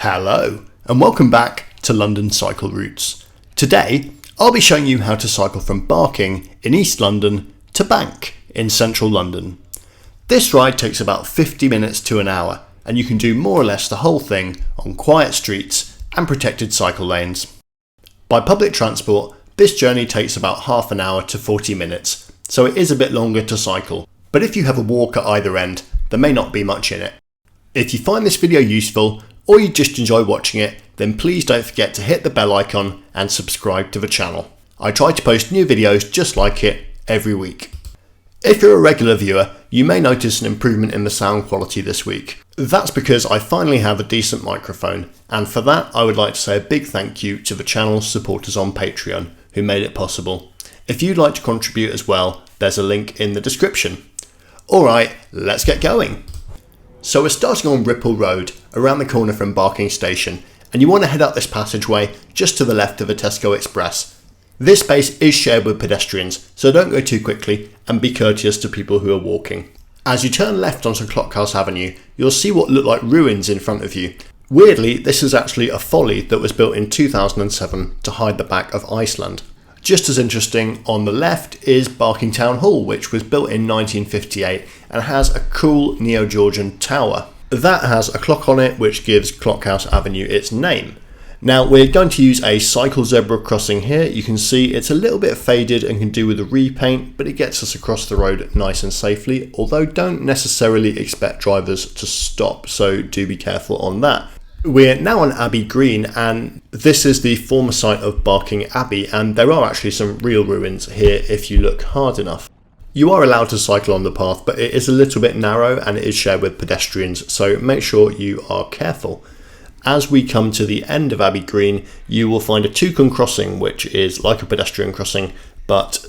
Hello and welcome back to London Cycle Routes. Today I'll be showing you how to cycle from Barking in East London to Bank in Central London. This ride takes about 50 minutes to an hour and you can do more or less the whole thing on quiet streets and protected cycle lanes. By public transport, this journey takes about half an hour to 40 minutes, so it is a bit longer to cycle, but if you have a walk at either end, there may not be much in it. If you find this video useful, or you just enjoy watching it, then please don't forget to hit the bell icon and subscribe to the channel. I try to post new videos just like it every week. If you're a regular viewer, you may notice an improvement in the sound quality this week. That's because I finally have a decent microphone, and for that I would like to say a big thank you to the channel's supporters on Patreon who made it possible. If you'd like to contribute as well, there's a link in the description. Alright, let's get going. So we're starting on Ripple Road, around the corner from Barking Station, and you want to head up this passageway just to the left of the Tesco Express. This space is shared with pedestrians, so don't go too quickly and be courteous to people who are walking. As you turn left onto Clockhouse Avenue, you'll see what look like ruins in front of you. Weirdly, this is actually a folly that was built in 2007 to hide the back of Iceland. Just as interesting, on the left is Barking Town Hall, which was built in 1958 and has a cool neo-Georgian tower. That has a clock on it which gives Clockhouse Avenue its name. Now we're going to use a cycle zebra crossing here. You can see it's a little bit faded and can do with a repaint, but it gets us across the road nice and safely, although don't necessarily expect drivers to stop, so do be careful on that. We're now on Abbey Green, and this is the former site of Barking Abbey, and there are actually some real ruins here if you look hard enough. You are allowed to cycle on the path, but it is a little bit narrow and it is shared with pedestrians, so make sure you are careful. As we come to the end of Abbey Green, you will find a toucan crossing, which is like a pedestrian crossing, but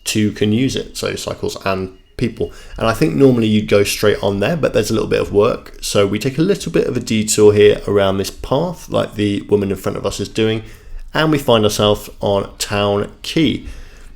two can use it, so cycles and people. And I think normally you'd go straight on there, but there's a little bit of work, so we take a little bit of a detour here around this path, like the woman in front of us is doing, and we find ourselves on Town Quay.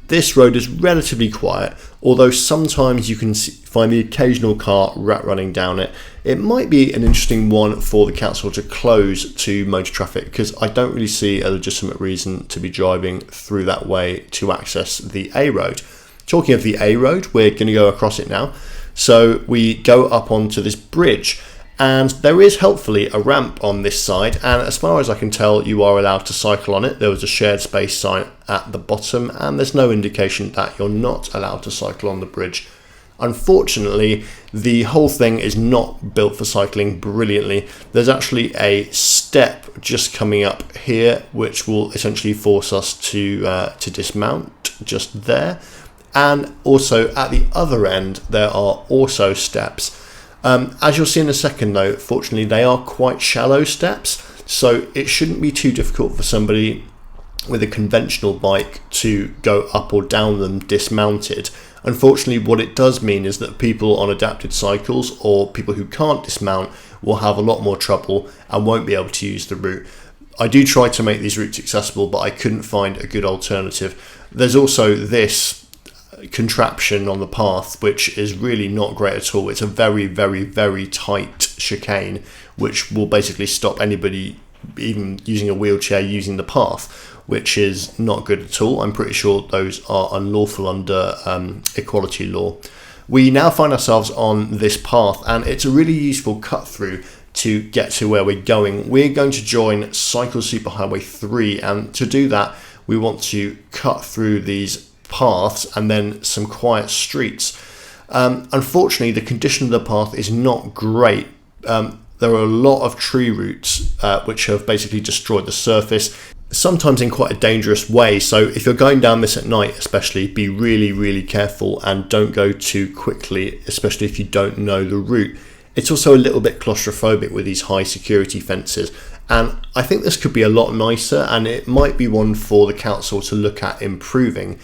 This road is relatively quiet, although sometimes you can find the occasional car rat running down it. It might be an interesting one for the council to close to motor traffic, because I don't really see a legitimate reason to be driving through that way to access the A Road. Talking of the A Road, we're going to go across it now. So we go up onto this bridge, and there is helpfully a ramp on this side, and as far as I can tell you are allowed to cycle on it. There was a shared space sign at the bottom, and there's no indication that you're not allowed to cycle on the bridge. Unfortunately, the whole thing is not built for cycling brilliantly. There's actually a step just coming up here which will essentially force us to dismount just there. And also at the other end there are also steps. As you'll see in a second though, fortunately they are quite shallow steps, so it shouldn't be too difficult for somebody with a conventional bike to go up or down them dismounted. Unfortunately, what it does mean is that people on adapted cycles or people who can't dismount will have a lot more trouble and won't be able to use the route. I do try to make these routes accessible, but I couldn't find a good alternative. There's also this contraption on the path which is really not great at all. It's a very, very, very tight chicane which will basically stop anybody even using a wheelchair using the path, which is not good at all. I'm pretty sure those are unlawful under equality law. We now find ourselves on this path, and it's a really useful cut through to get to where we're going. We're going to join Cycle Superhighway 3, and to do that we want to cut through these paths and then some quiet streets. Unfortunately, the condition of the path is not great. There are a lot of tree roots which have basically destroyed the surface, sometimes in quite a dangerous way. So if you're going down this at night especially, be really, really careful and don't go too quickly, especially if you don't know the route. It's also a little bit claustrophobic with these high security fences, and I think this could be a lot nicer, and it might be one for the council to look at improving,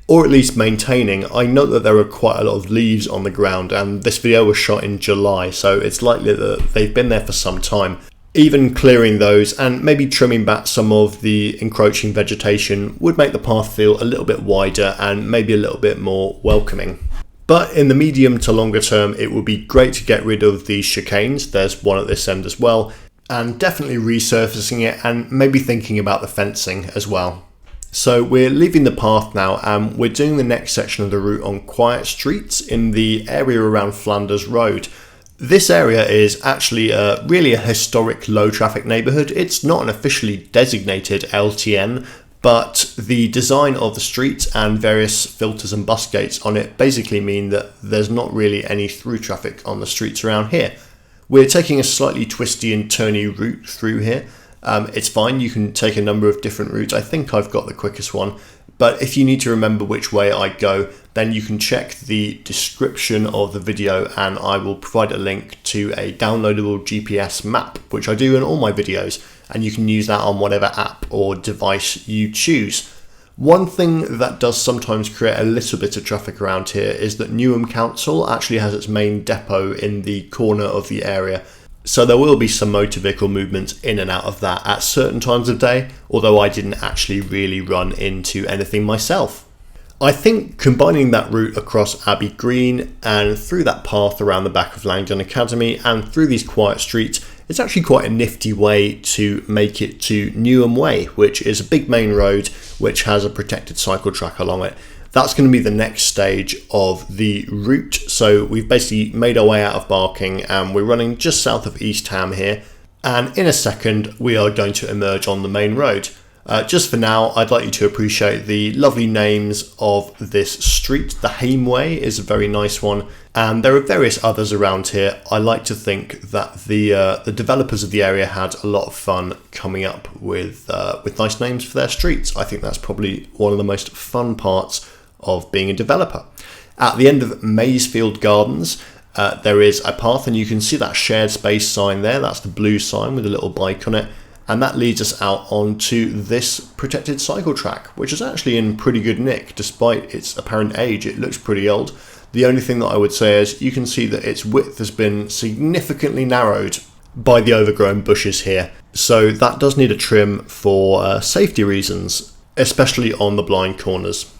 or at least maintaining. I know that there are quite a lot of leaves on the ground, and this video was shot in July, so it's likely that they've been there for some time. Even clearing those and maybe trimming back some of the encroaching vegetation would make the path feel a little bit wider and maybe a little bit more welcoming. But in the medium to longer term, it would be great to get rid of these chicanes. There's one at this end as well. and definitely resurfacing it and maybe thinking about the fencing as well. So we're leaving the path now and we're doing the next section of the route on quiet streets in the area around Flanders Road. This area is actually really a historic low traffic neighbourhood. It's not an officially designated LTN, but the design of the streets and various filters and bus gates on it basically mean that there's not really any through traffic on the streets around here. We're taking a slightly twisty and turny route through here. It's fine, you can take a number of different routes. I think I've got the quickest one, but if you need to remember which way I go, then you can check the description of the video and I will provide a link to a downloadable GPS map, which I do in all my videos, and you can use that on whatever app or device you choose. One thing that does sometimes create a little bit of traffic around here is that Newham Council actually has its main depot in the corner of the area. So there will be some motor vehicle movements in and out of that at certain times of day, although I didn't actually really run into anything myself. I think combining that route across Abbey Green and through that path around the back of Langdon Academy and through these quiet streets, it's actually quite a nifty way to make it to Newham Way, which is a big main road which has a protected cycle track along it. That's going to be the next stage of the route. So we've basically made our way out of Barking and we're running just south of East Ham here. And in a second, we are going to emerge on the main road. Just for now, I'd like you to appreciate the lovely names of this street. The Hameway is a very nice one. And there are various others around here. I like to think that the developers of the area had a lot of fun coming up with nice names for their streets. I think that's probably one of the most fun parts of being a developer. At the end of Masefield Gardens, there is a path and you can see that shared space sign there. That's the blue sign with a little bike on it. And that leads us out onto this protected cycle track, which is actually in pretty good nick. Despite its apparent age, it looks pretty old. The only thing that I would say is you can see that its width has been significantly narrowed by the overgrown bushes here. So that does need a trim for safety reasons, especially on the blind corners.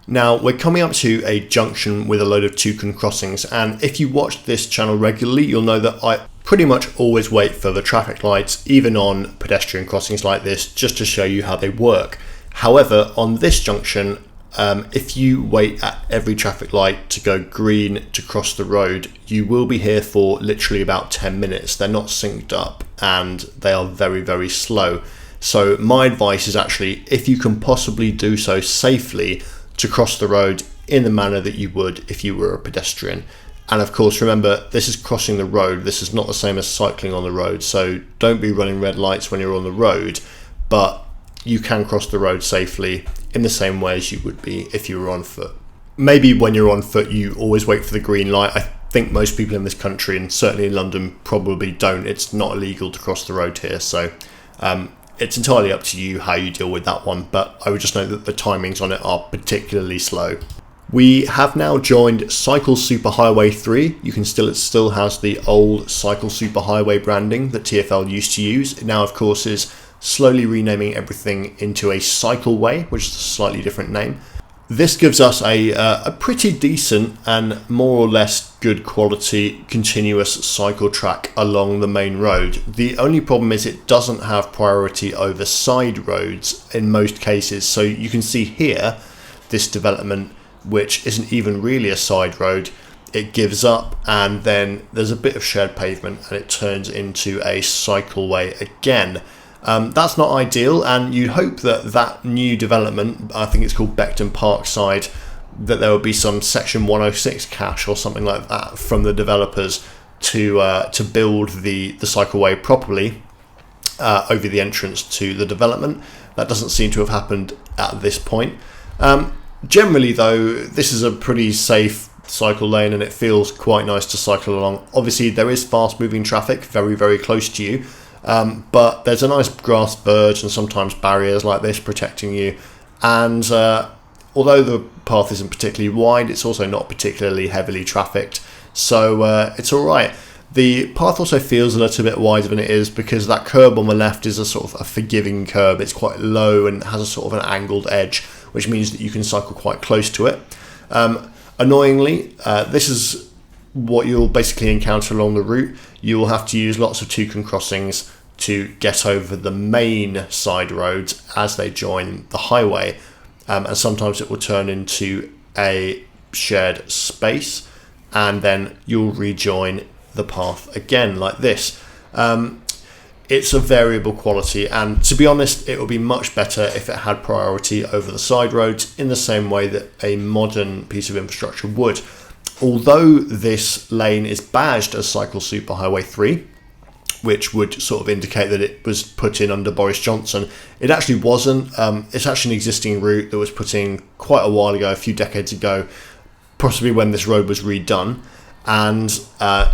Now we're coming up to a junction with a load of toucan crossings, and if you watch this channel regularly, you'll know that I pretty much always wait for the traffic lights, even on pedestrian crossings like this, just to show you how they work. However, on this junction, if you wait at every traffic light to go green to cross the road, you will be here for literally about 10 minutes. They're not synced up and they are very, very slow. So my advice is actually, if you can possibly do so safely, to cross the road in the manner that you would if you were a pedestrian. And of course, remember, this is crossing the road. This is not the same as cycling on the road. So don't be running red lights when you're on the road, but you can cross the road safely in the same way as you would be if you were on foot. Maybe when you're on foot, you always wait for the green light. I think most people in this country, and certainly in London, probably don't. It's not illegal to cross the road here. So it's entirely up to you how you deal with that one, but I would just note that the timings on it are particularly slow. We have now joined Cycle Superhighway 3. You can it still has the old Cycle Superhighway branding that TfL used to use. It now, of course, is slowly renaming everything into a Cycleway, which is a slightly different name. This gives us a pretty decent and more or less good quality continuous cycle track along the main road. The only problem is it doesn't have priority over side roads in most cases. So you can see here, this development, which isn't even really a side road, it gives up and then there's a bit of shared pavement and it turns into a cycleway again. That's not ideal, and you'd hope that that new development, I think it's called Beckton Parkside, that there would be some section 106 cash or something like that from the developers to build the cycleway properly over the entrance to the development. That doesn't seem to have happened at this point. Generally though, this is a pretty safe cycle lane and it feels quite nice to cycle along. Obviously there is fast moving traffic very, very close to you. But there's a nice grass verge and sometimes barriers like this protecting you, and although the path isn't particularly wide, it's also not particularly heavily trafficked, so it's alright. The path also feels a little bit wider than it is because that curb on the left is a sort of a forgiving curb. It's quite low and has a sort of an angled edge, which means that you can cycle quite close to it. Annoyingly, this is what you'll basically encounter along the route. You will have to use lots of toucan crossings to get over the main side roads as they join the highway, and sometimes it will turn into a shared space, and then you'll rejoin the path again like this. It's a variable quality, and to be honest, it would be much better if it had priority over the side roads in the same way that a modern piece of infrastructure would. Although this lane is badged as Cycle Superhighway 3, which would sort of indicate that it was put in under Boris Johnson, it actually wasn't. It's actually an existing route that was put in quite a while ago, a few decades ago, possibly when this road was redone. And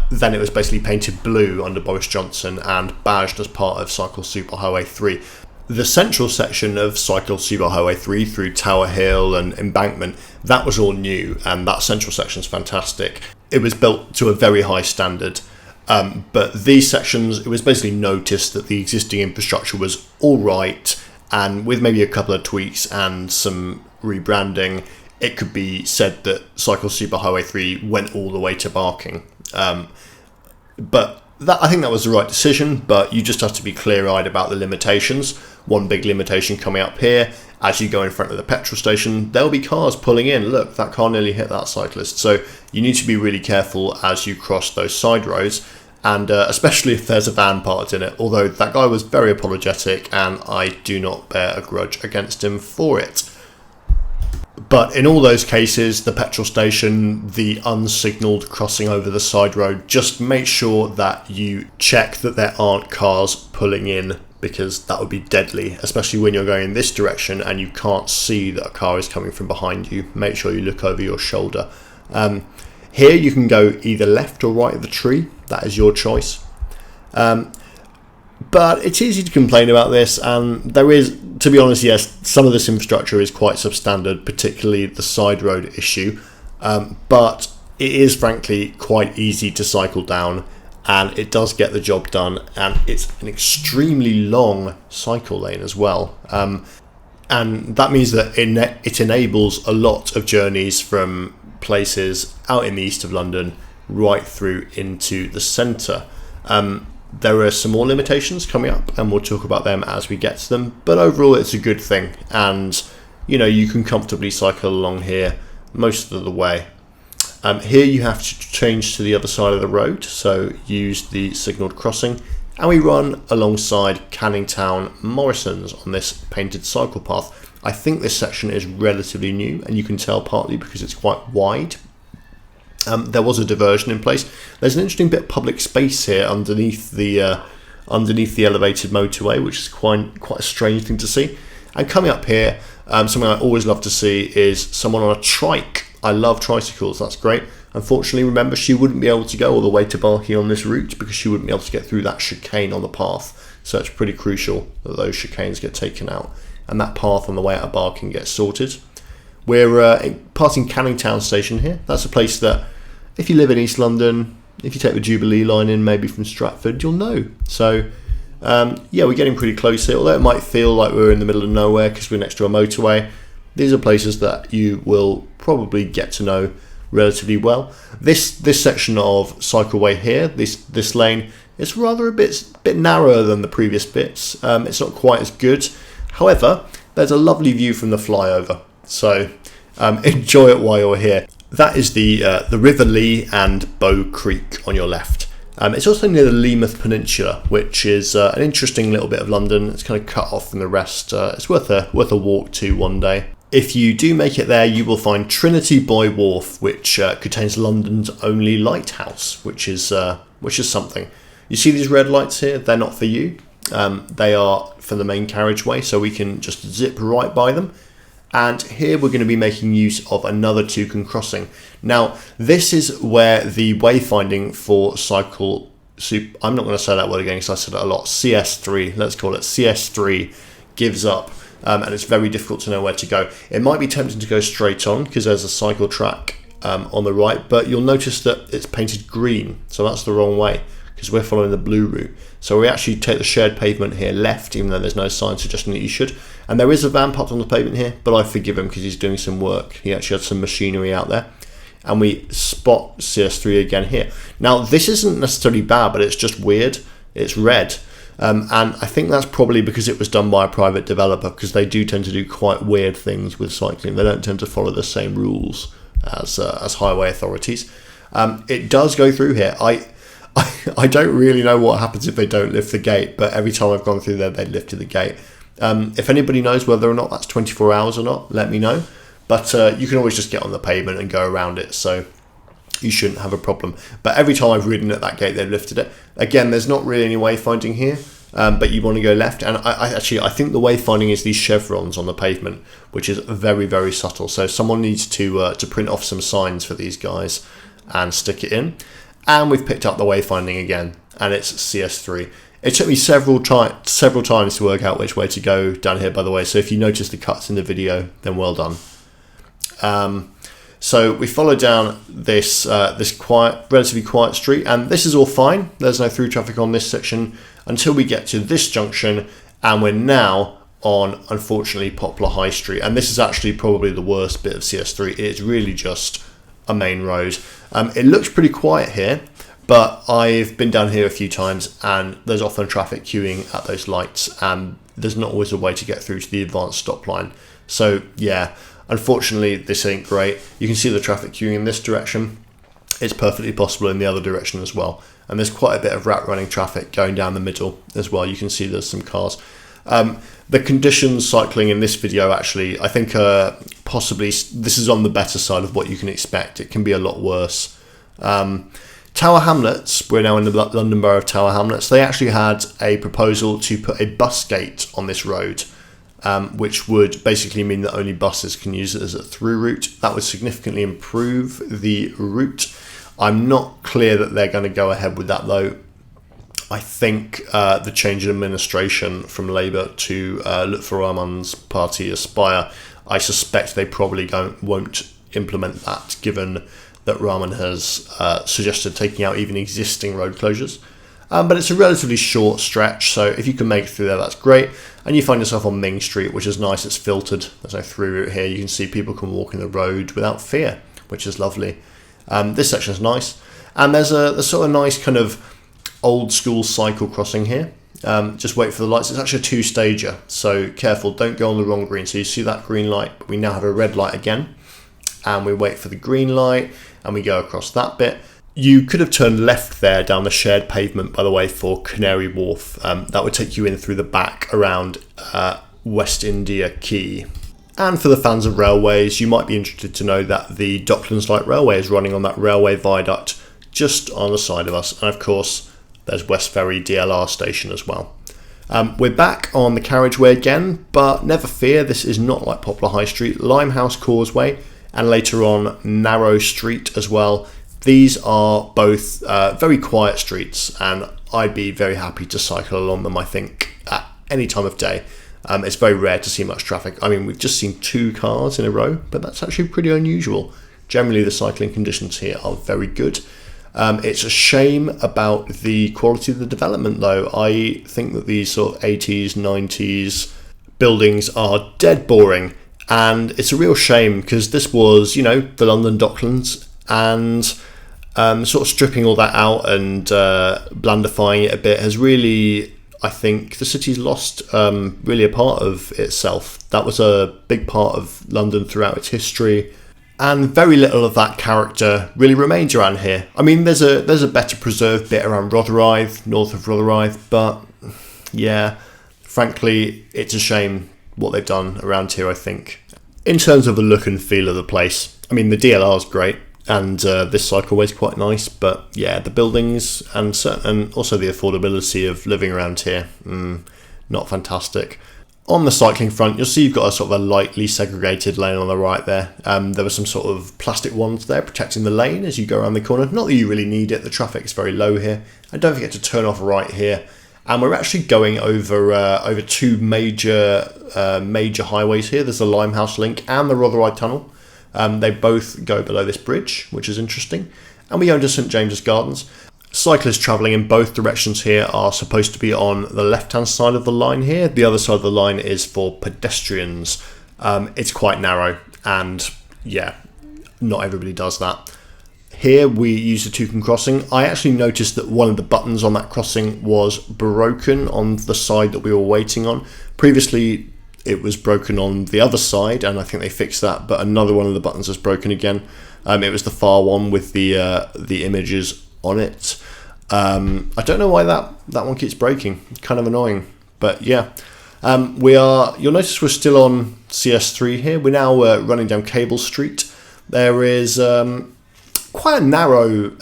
then it was basically painted blue under Boris Johnson and badged as part of Cycle Superhighway 3. The central section of Cycle Superhighway 3 through Tower Hill and Embankment, that was all new, and that central section is fantastic. It was built to a very high standard, but these sections, it was basically noticed that the existing infrastructure was all right, and with maybe a couple of tweaks and some rebranding, it could be said that Cycle Superhighway 3 went all the way to Barking. But I think that was the right decision, but you just have to be clear-eyed about the limitations. One big limitation coming up here, as you go in front of the petrol station, there'll be cars pulling in. Look, that car nearly hit that cyclist. So you need to be really careful as you cross those side roads, and especially if there's a van parked in it, although that guy was very apologetic, and I do not bear a grudge against him for it. But in all those cases, the petrol station, the unsignalled crossing over the side road, just make sure that you check that there aren't cars pulling in, because that would be deadly, especially when you're going in this direction and you can't see that a car is coming from behind you. Make sure you look over your shoulder. Here you can go either left or right of the tree. That is your choice. But it's easy to complain about this, and there is, to be honest, yes, some of this infrastructure is quite substandard, particularly the side road issue, but it is frankly quite easy to cycle down, and it does get the job done, and it's an extremely long cycle lane as well, and that means that it enables a lot of journeys from places out in the east of London right through into the centre. There are some more limitations coming up, and we'll talk about them as we get to them, but overall it's a good thing, and you can comfortably cycle along here most of the way. Here you have to change to the other side of the road, so use the signalled crossing, and we run alongside Canning Town Morrison's on this painted cycle path. I think this section is relatively new, and you can tell partly because it's quite wide. There was a diversion in place. There's an interesting bit of public space here underneath the elevated motorway, which is quite a strange thing to see. And coming up here, something I always love to see is someone on a trike. I love tricycles, that's great. Unfortunately, remember, she wouldn't be able to go all the way to Barking on this route because she wouldn't be able to get through that chicane on the path. So it's pretty crucial that those chicanes get taken out and that path on the way out of Barking gets sorted. We're passing Canning Town Station here. That's a place that, if you live in East London, if you take the Jubilee line in maybe from Stratford, you'll know. So yeah, we're getting pretty close here, although it might feel like we're in the middle of nowhere because we're next to a motorway. These are places that you will probably get to know relatively well. This section of Cycleway here, this lane, is rather a bit narrower than the previous bits. It's not quite as good. However, there's a lovely view from the flyover, so enjoy it while you're here. That is the River Lee and Bow Creek on your left. It's also near the Leamouth Peninsula, which is an interesting little bit of London. It's kind of cut off from the rest. It's worth a walk to one day. If you do make it there, you will find Trinity Buoy Wharf, which contains London's only lighthouse, which is something. You see these red lights here? They're not for you. They are for the main carriageway, so we can just zip right by them. And here we're going to be making use of another Toucan crossing. Now, this is where the wayfinding for I'm not going to say that word again because I said it a lot, CS3, let's call it CS3, gives up. And it's very difficult to know where to go. It might be tempting to go straight on because there's a cycle track on the right, but you'll notice that it's painted green, so that's the wrong way because we're following the blue route. So we actually take the shared pavement here left, even though there's no sign suggesting that you should. And there is a van parked on the pavement here, but I forgive him because he's doing some work. He actually had some machinery out there. And we spot CS3 again here. Now, this isn't necessarily bad, but it's just weird. It's red. And I think that's probably because it was done by a private developer, because they do tend to do quite weird things with cycling. They don't tend to follow the same rules as highway authorities. It does go through here. I don't really know what happens if they don't lift the gate, but every time I've gone through there, they lifted the gate. If anybody knows whether or not that's 24 hours or not, let me know. But you can always just get on the pavement and go around it, so you shouldn't have a problem. But every time I've ridden at that gate, they've lifted it. Again, there's not really any wayfinding here, but you want to go left. And I think the wayfinding is these chevrons on the pavement, which is very, very subtle. So someone needs to print off some signs for these guys and stick it in. And we've picked up the wayfinding again, and it's CS3. It took me several times to work out which way to go down here, by the way. So if you notice the cuts in the video, then well done. So we follow down this relatively quiet street, and this is all fine. There's no through traffic on this section until we get to this junction, and we're now on, unfortunately, Poplar High Street. And this is actually probably the worst bit of CS3. It's really just a main road. It looks pretty quiet here, but I've been down here a few times, and there's often traffic queuing at those lights, and there's not always a way to get through to the advanced stop line. So yeah, unfortunately this ain't great. You can see the traffic queuing in this direction. It's perfectly possible in the other direction as well, and there's quite a bit of rat running traffic going down the middle as well. You can see there's some cars. The conditions cycling in this video, actually, I think possibly this is on the better side of what you can expect. It can be a lot worse. Tower Hamlets, we're now in the London Borough of Tower Hamlets. They actually had a proposal to put a bus gate on this road, which would basically mean that only buses can use it as a through route. That would significantly improve the route. I'm not clear that they're going to go ahead with that, though. I think the change in administration from Labour to Lutfer Rahman's party, Aspire, I suspect they probably won't implement that, given that Rahman has suggested taking out even existing road closures. But it's a relatively short stretch, so if you can make it through there, that's great. And you find yourself on Ming Street, which is nice. It's filtered. There's no through route here. You can see people can walk in the road without fear, which is lovely. This section is nice. And there's a sort of nice kind of old school cycle crossing here. Just wait for the lights. It's actually a two-stager, so careful, don't go on the wrong green. So you see that green light, but we now have a red light again, and we wait for the green light and we go across that bit. You could have turned left there down the shared pavement, by the way, for Canary Wharf. That would take you in through the back around West India Quay. And for the fans of railways, you might be interested to know that the Docklands Light Railway is running on that railway viaduct just on the side of us. And of course, there's Westferry DLR station as well. We're back on the carriageway again, but never fear, this is not like Poplar High Street. Limehouse Causeway, and later on Narrow Street as well. These are both very quiet streets, and I'd be very happy to cycle along them, I think, at any time of day. It's very rare to see much traffic. I mean, we've just seen 2 cars in a row, but that's actually pretty unusual. Generally, the cycling conditions here are very good. It's a shame about the quality of the development, though. I think that these sort of 80s, 90s buildings are dead boring, and it's a real shame because this was, you know, the London Docklands, and sort of stripping all that out and blandifying it a bit has really, I think, the city's lost really a part of itself. That was a big part of London throughout its history. And very little of that character really remains around here. I mean, there's a better preserved bit around Rotherhithe, north of Rotherhithe, but yeah, frankly, it's a shame what they've done around here, I think. In terms of the look and feel of the place, I mean, the DLR is great, and this cycleway is quite nice, but yeah, the buildings and also the affordability of living around here, not fantastic. On the cycling front, you'll see you've got a sort of a lightly segregated lane on the right there. There were some sort of plastic ones there protecting the lane as you go around the corner. Not that you really need it, the traffic is very low here. And don't forget to turn off right here. And we're actually going over 2 major highways here. There's the Limehouse link and the Rotherhithe tunnel. They both go below this bridge, which is interesting. And we go into St James's Gardens. Cyclists travelling in both directions here are supposed to be on the left-hand side of the line here. The other side of the line is for pedestrians. It's quite narrow, and yeah, not everybody does that. Here we used a toucan crossing. I actually noticed that one of the buttons on that crossing was broken on the side that we were waiting on. Previously it was broken on the other side, and I think they fixed that, but another one of the buttons was broken again. It was the far one with the images on it. I don't know why that one keeps breaking. It's kind of annoying, but yeah. You'll notice we're still on CS3 here. We're now running down Cable Street. There is quite a narrow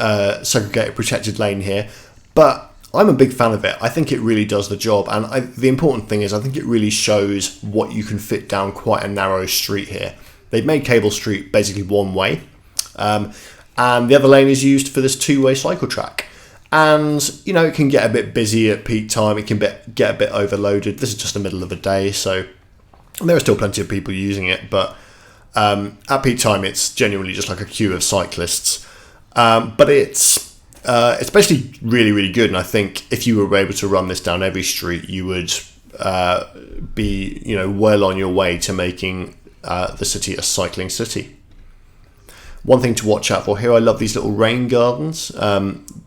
segregated protected lane here, but I'm a big fan of it. I think it really does the job, and the important thing is I think it really shows what you can fit down quite a narrow street here. They've made Cable Street basically one way, and the other lane is used for this two-way cycle track. And, you know, it can get a bit busy at peak time. It can get a bit overloaded. This is just the middle of the day, so there are still plenty of people using it, but at peak time it's genuinely just like a queue of cyclists. But it's basically really, really good, and I think if you were able to run this down every street, you would be, you know, well on your way to making the city a cycling city. One thing to watch out for here, I love these little rain gardens.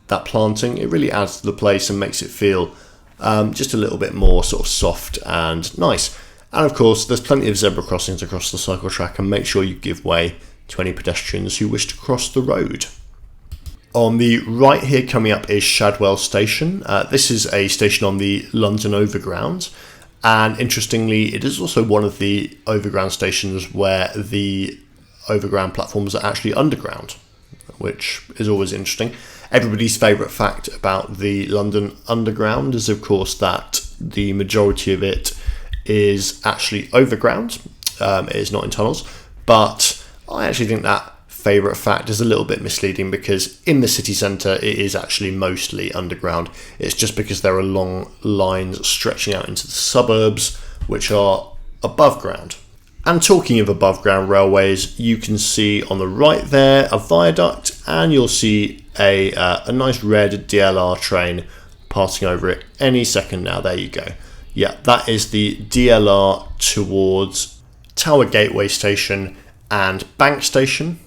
That planting, it really adds to the place and makes it feel just a little bit more sort of soft and nice. And of course, there's plenty of zebra crossings across the cycle track, and make sure you give way to any pedestrians who wish to cross the road. On the right here coming up is Shadwell Station. This is a station on the London Overground, and interestingly it is also one of the overground stations where the overground platforms are actually underground, which is always interesting. Everybody's favourite fact about the London Underground is of course that the majority of it is actually overground. It is not in tunnels, but I actually think that favourite fact is a little bit misleading, because in the city centre it is actually mostly underground. It's just because there are long lines stretching out into the suburbs which are above ground. And talking of above ground railways, you can see on the right there a viaduct, and you'll see a nice red DLR train passing over it any second now. There you go. Yeah, that is the DLR towards Tower Gateway Station and Bank Station.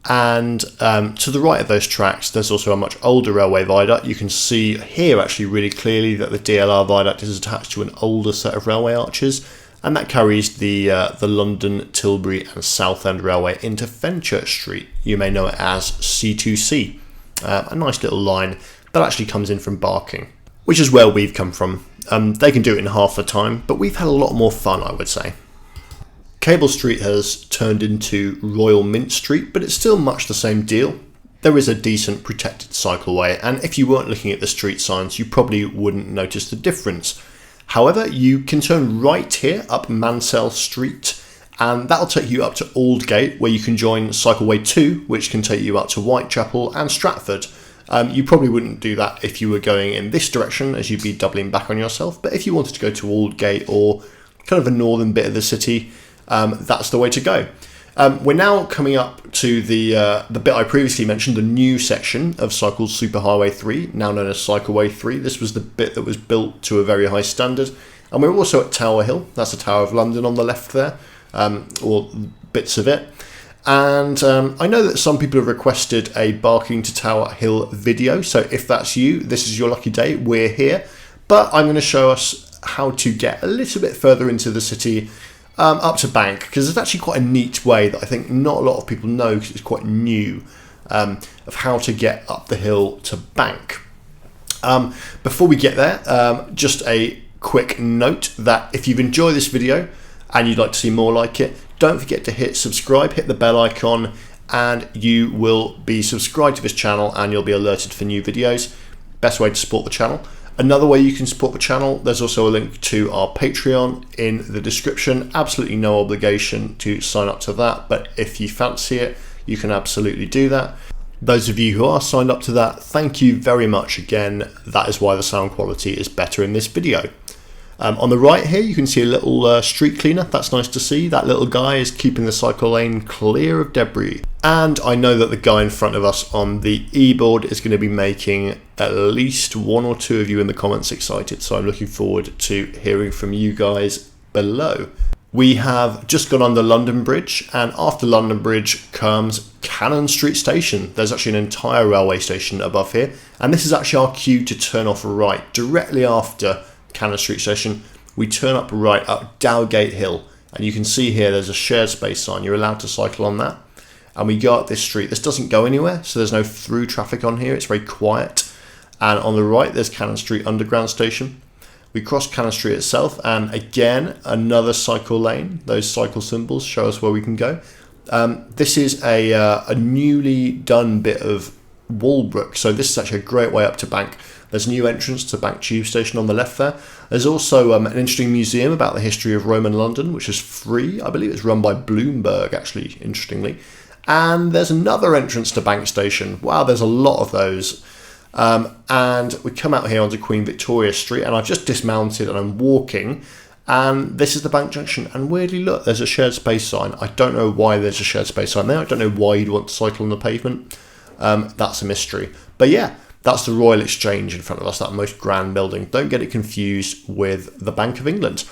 And to the right of those tracks, there's also a much older railway viaduct. You can see here actually really clearly that the DLR viaduct is attached to an older set of railway arches, and that carries the London, Tilbury and Southend Railway into Fenchurch Street. You may know it as C2C. A nice little line that actually comes in from Barking, which is where we've come from. They can do it in half the time, but we've had a lot more fun, I would say. Cable Street has turned into Royal Mint Street, but it's still much the same deal. There is a decent protected cycleway, and if you weren't looking at the street signs, you probably wouldn't notice the difference. However, you can turn right here up Mansell Street, and that'll take you up to Aldgate, where you can join Cycleway 2, which can take you up to Whitechapel and Stratford. You probably wouldn't do that if you were going in this direction, as you'd be doubling back on yourself, but if you wanted to go to Aldgate or kind of a northern bit of the city, that's the way to go. We're now coming up to the bit I previously mentioned, the new section of Cycle's Superhighway 3, now known as Cycleway 3. This was the bit that was built to a very high standard. And we're also at Tower Hill. That's the Tower of London on the left there, or bits of it. And I know that some people have requested a Barking to Tower Hill video, so if that's you, this is your lucky day. We're here. But I'm going to show us how to get a little bit further into the city, up to Bank, because it's actually quite a neat way that I think not a lot of people know, because it's quite new, of how to get up the hill to Bank. Before we get there, just a quick note that if you've enjoyed this video and you'd like to see more like it, don't forget to hit subscribe, hit the bell icon, and you will be subscribed to this channel and you'll be alerted for new videos. Best way to support the channel. Another way you can support the channel, there's also a link to our Patreon in the description. Absolutely no obligation to sign up to that, but if you fancy it, you can absolutely do that. Those of you who are signed up to that, thank you very much again. That is why the sound quality is better in this video. On the right here, you can see a little street cleaner. That's nice to see. That little guy is keeping the cycle lane clear of debris. And I know that the guy in front of us on the e-board is going to be making at least one or two of you in the comments excited. So I'm looking forward to hearing from you guys below. We have just gone under London Bridge, and after London Bridge comes Cannon Street Station. There's actually an entire railway station above here, and this is actually our cue to turn off right. Directly after Cannon Street Station, we turn up right up Dowgate Hill, and you can see here there's a shared space sign. You're allowed to cycle on that, and we go up this street. This doesn't go anywhere, so there's no through traffic on here. It's very quiet, and on the right there's Cannon Street Underground Station. We cross Cannon Street itself, and again, another cycle lane. Those cycle symbols show us where we can go. This is a newly done bit of Walbrook, so this is actually a great way up to Bank. There's a new entrance to Bank Tube Station on the left there. There's also an interesting museum about the history of Roman London, which is free. I believe it's run by Bloomberg, actually, interestingly. And there's another entrance to Bank Station. Wow, there's a lot of those. And we come out here onto Queen Victoria Street, and I've just dismounted and I'm walking, and this is the Bank Junction, and weirdly, look, there's a shared space sign. I don't know why there's a shared space sign there. I don't know why you'd want to cycle on the pavement. That's a mystery. But yeah, that's the Royal Exchange in front of us, that most grand building. Don't get it confused with the Bank of England.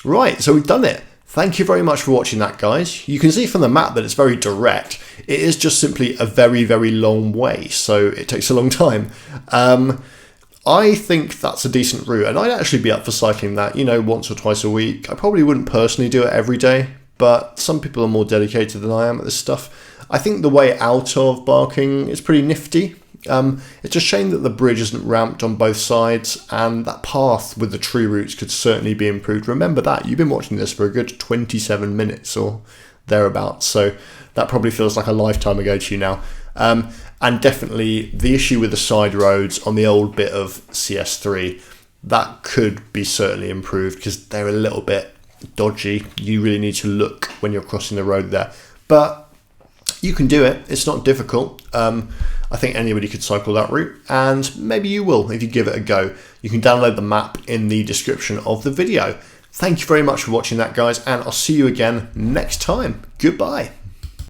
Right, so we've done it. Thank you very much for watching that, guys. You can see from the map that it's very direct. It is just simply a very, very long way, so it takes a long time. I think that's a decent route, and I'd actually be up for cycling that, you know, once or twice a week. I probably wouldn't personally do it every day, but some people are more dedicated than I am at this stuff. I think the way out of Barking is pretty nifty. It's a shame that the bridge isn't ramped on both sides, and that path with the tree roots could certainly be improved. Remember that, you've been watching this for a good 27 minutes or thereabouts, so that probably feels like a lifetime ago to you now. And definitely the issue with the side roads on the old bit of CS3, that could be certainly improved because they're a little bit dodgy. You really need to look when you're crossing the road there, but you can do it. It's not difficult. I think anybody could cycle that route, and maybe you will if you give it a go. You can download the map in the description of the video. Thank you very much for watching that, guys, and I'll see you again next time. Goodbye.